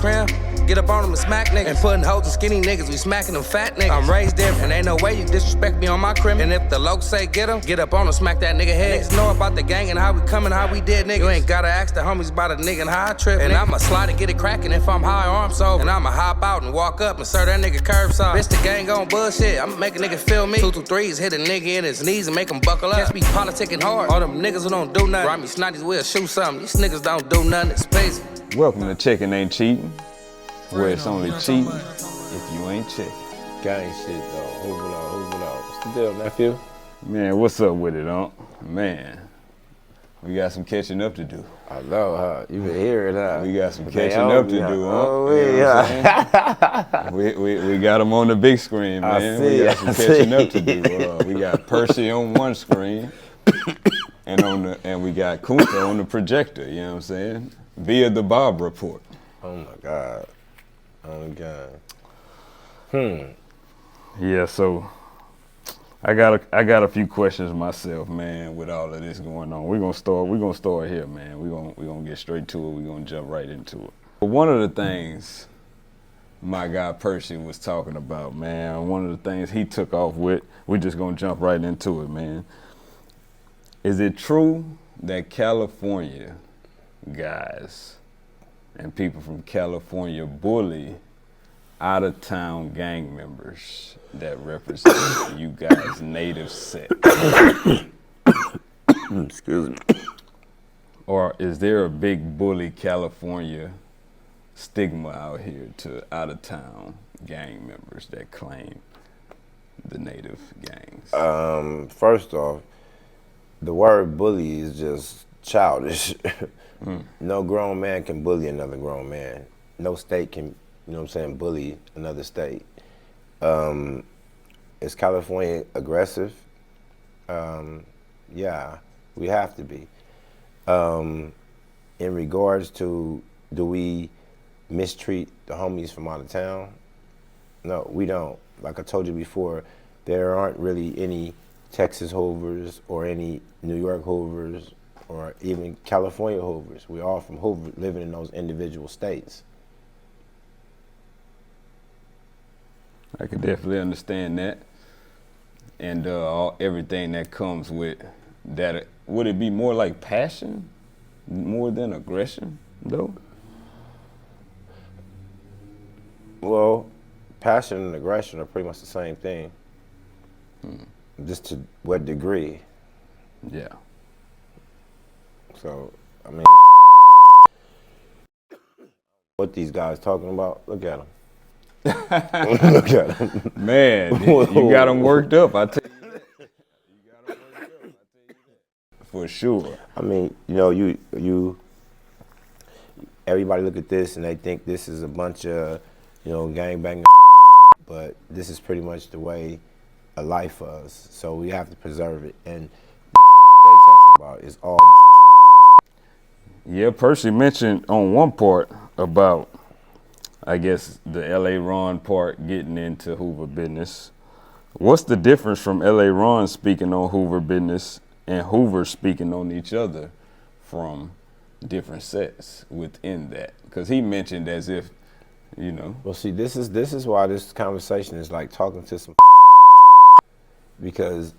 crib. Get up on them and smack niggas. And putting hoes and skinny niggas, we smacking them fat niggas. I'm raised different, ain't no way you disrespect me on my crib. And if the locs say get him, get up on them, smack that nigga head. Niggas know about the gang and how we coming, how we did niggas. You ain't gotta ask the homies about a nigga and how I trip. And I'ma slide and get it cracking if I'm high or I'm sober. And I'ma hop out and walk up and serve that nigga curbside. Bitch, the gang gon' bullshit, I'ma make a nigga feel me. 2 2 3s, hit a nigga in his knees and make him buckle up. Catch me politicking hard, all them niggas who don't do nothing. Ride me snotties, we'll shoot something. These niggas don't do nothing, it's basic. Welcome to Checckin Ain't Cheatin', where it's only cheating if you ain't checking. Gang shit though, Hoover up. What's the deal, nephew? Man, what's up with it, Man, we got some catching up to do. I know, huh? You been hearing, huh? We got some catching up to do, we got them on the big screen, man. We got some catching up to do. We got Percy on one screen, and we got KUNTA on the projector. You know what I'm saying? Via the Bob report. Oh my God. Oh my God. Yeah, so I got a few questions myself, man, with all of this going on. We're gonna start here, man. We're gonna get straight to it. We're gonna jump right into it. But one of the things my guy Percy was talking about, man, one of the things he took off with, we're just gonna jump right into it, man. Is it true that California guys and people from California bully out-of-town gang members that represent you guys' native set? Excuse me. Or is there a big bully California stigma out here to out-of-town gang members that claim the native gangs? First off, the word bully is just childish. No grown man can bully another grown man. No state can, you know what I'm saying, bully another state. Is California aggressive? Yeah, we have to be. In regards to, do we mistreat the homies from out of town? No, we don't. Like I told you before, there aren't really any Texas Hoovers or any New York Hoovers or even California Hoovers. We're all from Hoover, living in those individual states. I could definitely understand that. And everything that comes with that. Would it be more like passion more than aggression, though? Well, passion and aggression are pretty much the same thing. Just to what degree? Yeah. So, I mean, what these guys talking about, look at them. Look at them. Man, you got them worked up, I tell you that. You got them worked up, I tell you that. For sure. I mean, you know, everybody look at this and they think this is a bunch of, you know, gangbanging, but this is pretty much the way of life for us. So we have to preserve it. And they talking about is all. Yeah, Percy mentioned on one part about, I guess, the L.A. Ron part getting into Hoover business. What's the difference from L.A. Ron speaking on Hoover business and Hoover speaking on each other from different sets within that? Because he mentioned as if, you know. Well, see, this is why this conversation is like talking to some because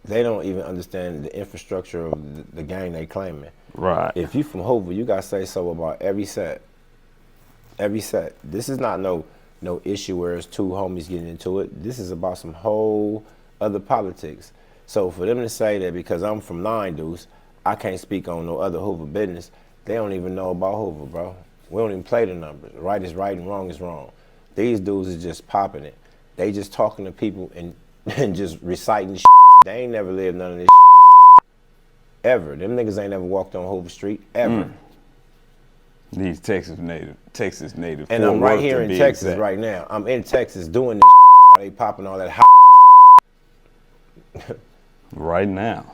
they don't even understand the infrastructure of the gang they claiming. Right. If you from Hoover, you got to say so about every set. Every set. This is not no issue where it's two homies getting into it. This is about some whole other politics. So for them to say that because I'm from Nine Deuce, I can't speak on no other Hoover business, they don't even know about Hoover, bro. We don't even play the numbers. Right is right and wrong is wrong. These dudes is just popping it. They just talking to people and just reciting shit. They ain't never lived none of this shit. Ever. Them niggas ain't never walked on Hoover Street, ever. These Texas native. And I'm right here in Texas right now. I'm in Texas doing this shit. They popping all that hot right now.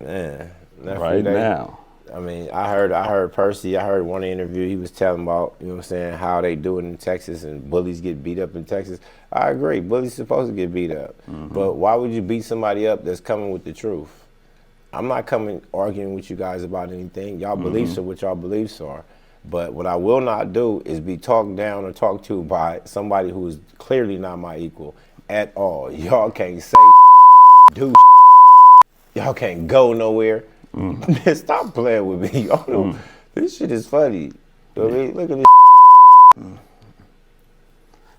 Man. Right now. I mean, I heard Percy, I heard one interview, he was telling about, you know what I'm saying, how they do it in Texas and bullies get beat up in Texas. I agree, bullies supposed to get beat up. But why would you beat somebody up that's coming with the truth? I'm not coming arguing with you guys about anything. Y'all beliefs are what y'all beliefs are. But what I will not do is be talked down or talked to by somebody who is clearly not my equal at all. Y'all can't say do y'all can't go nowhere. Stop playing with me. Y'all know, this shit is funny. You know what I mean? Look at this.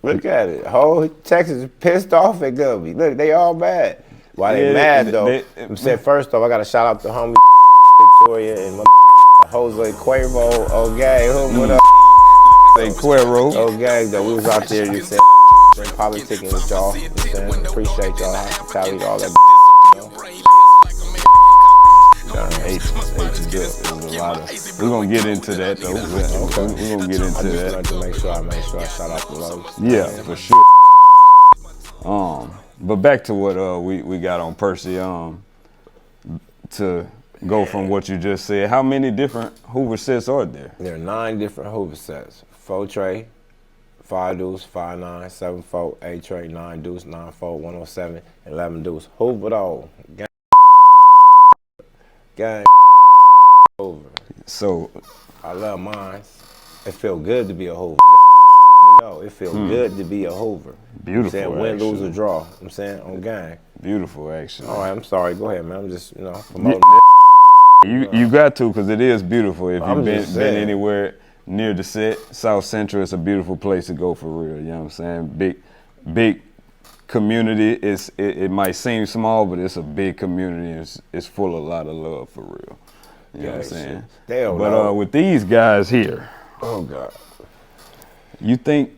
Look at it. Whole Texas is pissed off at Gumby. Look, they all mad. Why they mad though? I'm saying first off, I gotta shout out to homie Victoria and Jose Cuervo. Oh gang, what up? Say Cuervo. Oh gang, though we was out there. You said politicking with y'all. You know what I'm saying? Appreciate y'all hospitality, all that. We're gonna get into that though. We're gonna get into that. I just wanted to make sure I shout out the lows. Yeah, for sure. But back to what we got on Percy. To go from what you just said, how many different Hoover sets are there? There are 9 different Hoover sets. 4 tray, 5 deuce, 5 9, 7 4, 8 tray, 9 deuce, 9 4, 107, 11 deuce. Hoover though. Gang. Hoover. So I love mine. It feel good to be a Hoover. You know, it feel good to be a Hoover. Beautiful. I'm saying win, lose, or draw. I'm saying on gang. Beautiful, actually. All right, I'm sorry. Go ahead, man. I'm just, promoting You got to, because it is beautiful. If you've been anywhere near the set, South Central, it's a beautiful place to go for real. You know what I'm saying? Big community. It might seem small, but it's a big community. It's full of a lot of love for real. You know what I'm saying? But with these guys here, oh God, you think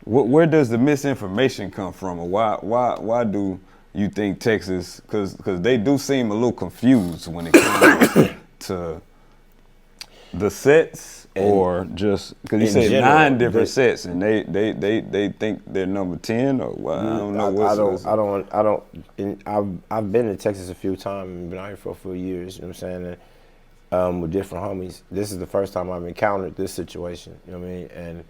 where does the misinformation come from, or why do you think Texas? Because they do seem a little confused when it comes to the sets, or just because you said general, 9 different sets, and they think they're number 10, or what? I don't know. I've been to Texas a few times and been out here for a few years. You know what I'm saying? And, with different homies. This is the first time I've encountered this situation. You know what I mean? And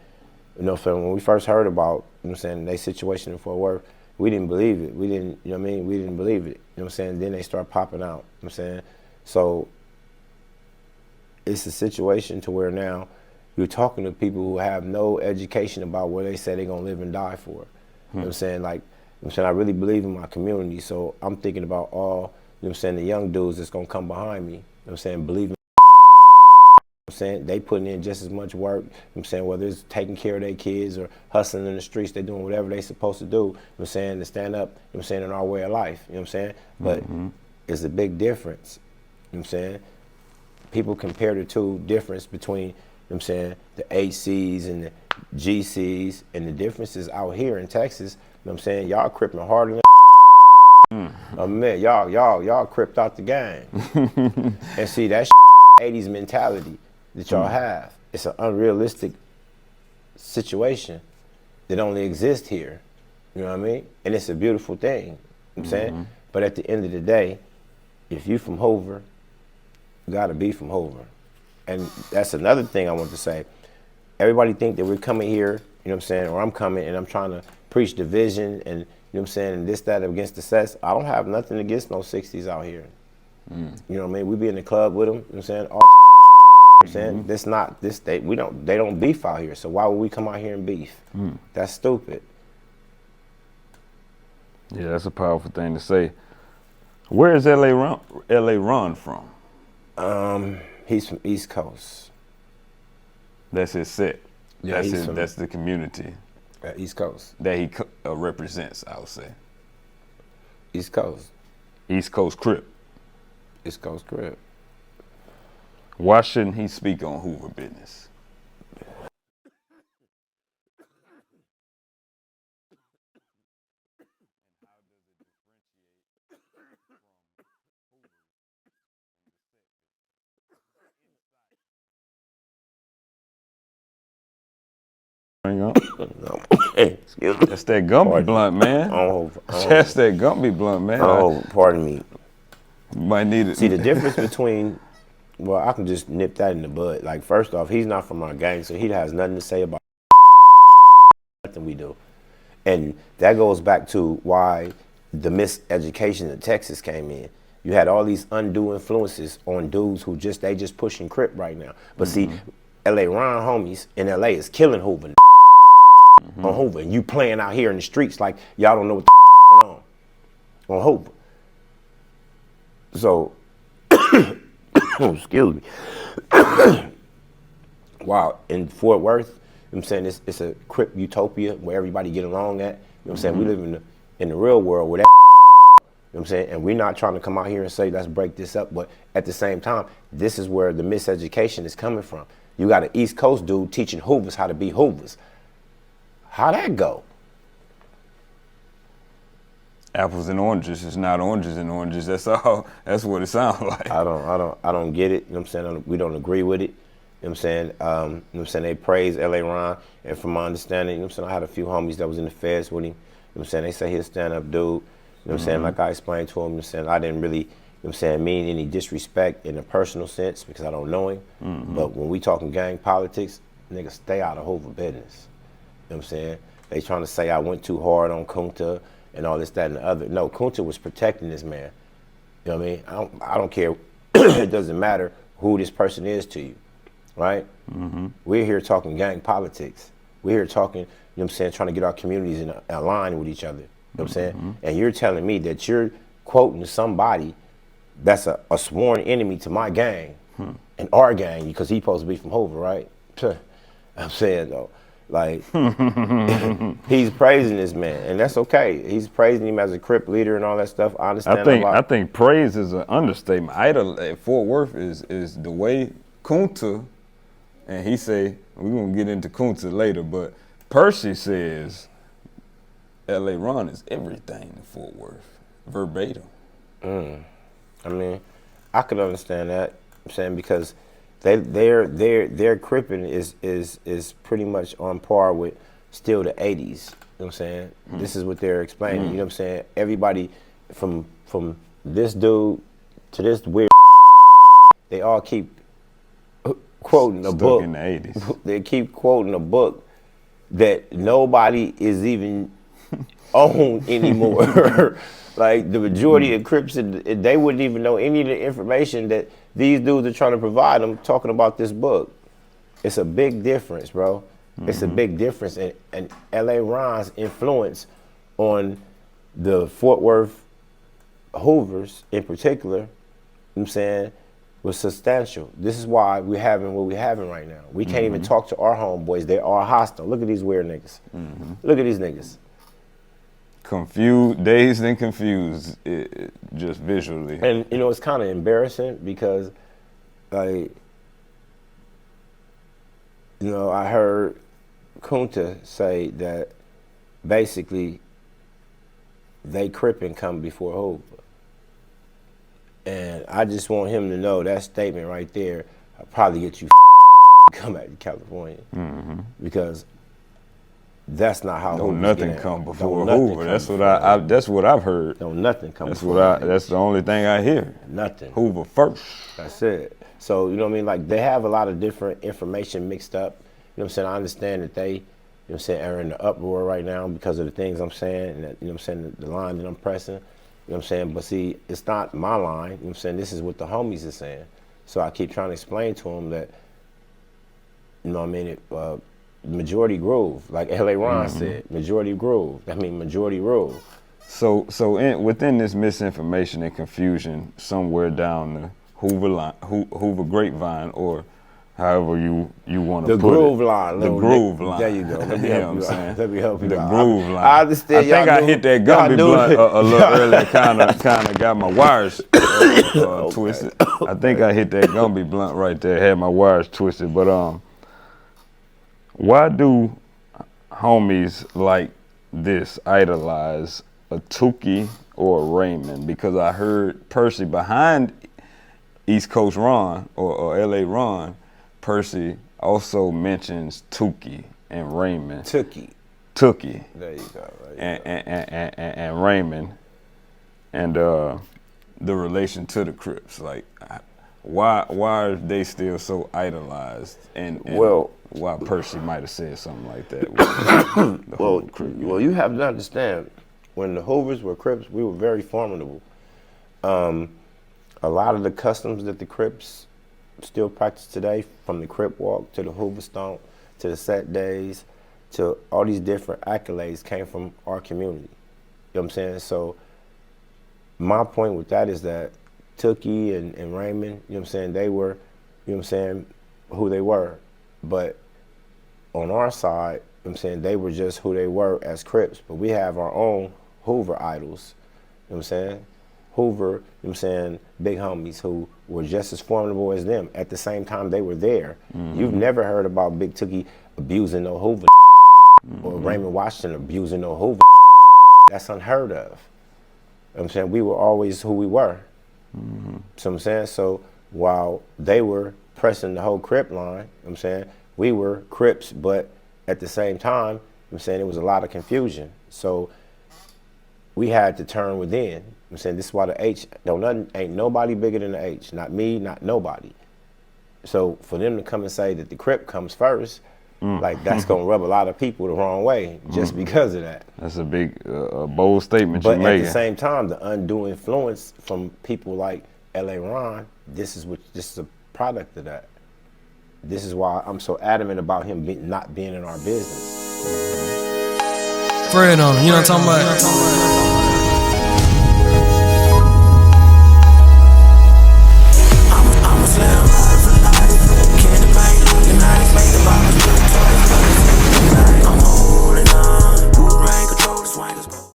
when we first heard about, you know what I'm saying, their situation in Fort Worth, we didn't believe it. We didn't, you know what I mean? We didn't believe it. You know what I'm saying? Then they start popping out. You know what I'm saying? So it's a situation to where now you're talking to people who have no education about where they say they're gonna live and die for. You know what I'm saying? Like, you know what I'm saying, I really believe in my community, so I'm thinking about all, you know what I'm saying, the young dudes that's gonna come behind me. You know what I'm saying? Believe in, I'm saying, they putting in just as much work, you know what I'm saying, whether it's taking care of their kids or hustling in the streets, they doing whatever they supposed to do, you know what I'm saying, to stand up, you know what I'm saying, in our way of life, you know what I'm saying? But it's a big difference, you know what I'm saying? People compare the two difference between, you know what I'm saying, the HCs and the GCs, and the differences out here in Texas, you know what I'm saying, y'all cripping harder than man, y'all cripped out the game. And see, that's 80s mentality that y'all have. It's an unrealistic situation that only exists here. You know what I mean? And it's a beautiful thing. You know what I'm saying? But at the end of the day, if you from Hoover, you gotta be from Hoover. And that's another thing I want to say. Everybody think that we're coming here, you know what I'm saying, or I'm coming and I'm trying to preach division and, you know what I'm saying, and this, that, against the sets. I don't have nothing against no 60s out here. You know what I mean? We be in the club with them, you know what I'm saying, all you know what I'm saying? This not, this, they don't beef out here, so why would we come out here and beef? That's stupid. Yeah, that's a powerful thing to say. Where is LA Ron from? He's from East Coast. That's his set. Yeah, that's the community. East Coast. That he represents, I would say. East Coast. East Coast Crip. East Coast Crip. Why shouldn't he speak on Hoover business? No. Hey, excuse me. That's that Gumby blunt, man. That's that Gumby blunt, man. Oh, pardon me. You might need it. See, the difference between, well, I can just nip that in the bud. Like, first off, he's not from our gang, so he has nothing to say about nothing we do. And that goes back to why the miseducation in Texas came in. You had all these undue influences on dudes who they just pushing Crip right now. But see, LA Ron homies in LA is killing Hoover on Hoover, and you playing out here in the streets like y'all don't know what the going on Hoover. So, excuse me. Wow, in Fort Worth, you know what I'm saying, it's a Crip utopia where everybody get along at. You know what I'm saying? We live in the real world where that, you know what I'm saying? And we're not trying to come out here and say, let's break this up, but at the same time, this is where the miseducation is coming from. You got an East Coast dude teaching Hoovers how to be Hoovers. How'd that go? Apples and oranges. It's not oranges and oranges. That's all. That's what it sounds like. I don't get it. You know what I'm saying? We don't agree with it. You know what I'm saying? You know what I'm saying? They praise LA Ron, and from my understanding, you know what I'm saying, I had a few homies that was in the feds with him. You know what I'm saying? They say he's a stand-up dude. You know what I'm saying? Like I explained to him, you know what I'm saying, I didn't really, you know what I'm saying, mean any disrespect in a personal sense because I don't know him. But when we talking gang politics, niggas stay out of Hoover business. You know what I'm saying? They trying to say I went too hard on KUNTA and all this, that, and the other. No, KUNTA was protecting this man. You know what I mean? I don't care. It doesn't matter who this person is to you, right? We're here talking gang politics. We're here talking, you know what I'm saying, trying to get our communities in a line with each other. You know what I'm saying? And you're telling me that you're quoting somebody that's a sworn enemy to my gang and our gang because he's supposed to be from Hoover, right? I'm saying, though. Like, he's praising this man, and that's okay. He's praising him as a Crip leader and all that stuff. I understand a lot. I think praise is an understatement. Idol at Fort Worth is the way KUNTA, and he say, we're going to get into KUNTA later, but Percy says LA Ron is everything in Fort Worth, verbatim. I mean, I could understand that, I'm saying, because their cripping is pretty much on par with still the 80s. You know what I'm saying? This is what they're explaining. You know what I'm saying? Everybody from this dude to this weird, they all keep quoting a book. In the 80s. They keep quoting a book that nobody is even on anymore. Like the majority of Crips, they wouldn't even know any of the information that these dudes are trying to provide them talking about this book. It's a big difference, bro. It's a big difference. And LA Ron's influence on the Fort Worth Hoovers in particular, you know what I'm saying, was substantial. This is why we're having what we're having right now. We can't even talk to our homeboys. They are hostile. Look at these weird niggas. Look at these niggas. Confused, dazed and confused, just visually. And you know, it's kind of embarrassing because, like, you know, I heard KUNTA say that basically they Crippin' come before Hoover. And I just want him to know that statement right there, I'll probably get you come back to California. Because that's not how Don't Hoover's nothing get come at. before Don't Hoover. That's what that's what I've heard. Don't nothing come That's before that's the only thing I hear. Nothing. Hoover first. That's it. So, you know what I mean? Like, they have a lot of different information mixed up. You know what I'm saying? I understand that they, you know what I'm saying, are in the uproar right now because of the things I'm saying, and that, you know what I'm saying, the line that I'm pressing. You know what I'm saying? But see, it's not my line. You know what I'm saying? This is what the homies are saying. So I keep trying to explain to them that, you know what I mean, majority groove, like LA Ron said, majority groove. I mean, majority rule. So within this misinformation and confusion, somewhere down the Hoover grapevine, or however you want to put it. The groove line. The groove line. There you go. Let me help you out. Let me help you out. The groove line. I understand. I think I hit that Gumby blunt a little earlier. Kind of got my wires twisted. I think I hit that Gumby blunt right there. Had my wires twisted. But why do homies like this idolize a Tukey or a Raymond? Because I heard Percy behind East Coast Ron or LA Ron, Percy also mentions Tukey and Raymond. Tukey. There you go. And Raymond, and the relation to the Crips. Like, why are they still so idolized? And well, why Percy might have said something like that. Well, you have to understand, when the Hoovers were Crips, we were very formidable. A lot of the customs that the Crips still practiced today, from the Crip walk to the Hoover stomp to the set days to all these different accolades came from our community. You know what I'm saying? So my point with that is that Tookie and Raymond, you know what I'm saying, they were, you know what I'm saying, who they were. But on our side, you know what I'm saying, they were just who they were as Crips. But we have our own Hoover idols, you know what I'm saying? Hoover, you know what I'm saying, big homies who were just as formidable as them. At the same time, they were there. You've never heard about Big Tookie abusing no Hoover or Raymond Washington abusing no Hoover. That's unheard of. You know what I'm saying? We were always who we were. So what I'm saying? So while they were pressing the whole Crip line, you know what I'm saying, we were Crips, but at the same time, you know what I'm saying, it was a lot of confusion. So we had to turn within. You know what I'm saying, this is why the H, ain't nobody bigger than the H. Not me, not nobody. So for them to come and say that the Crip comes first, like that's gonna rub a lot of people the wrong way just because of that. That's a big, bold statement you're But making. at the same time, the undue influence from people like L.A. Ron, this is a product of that. This is why I'm so adamant about him not being in our business. Fred on, you know what I'm talking about?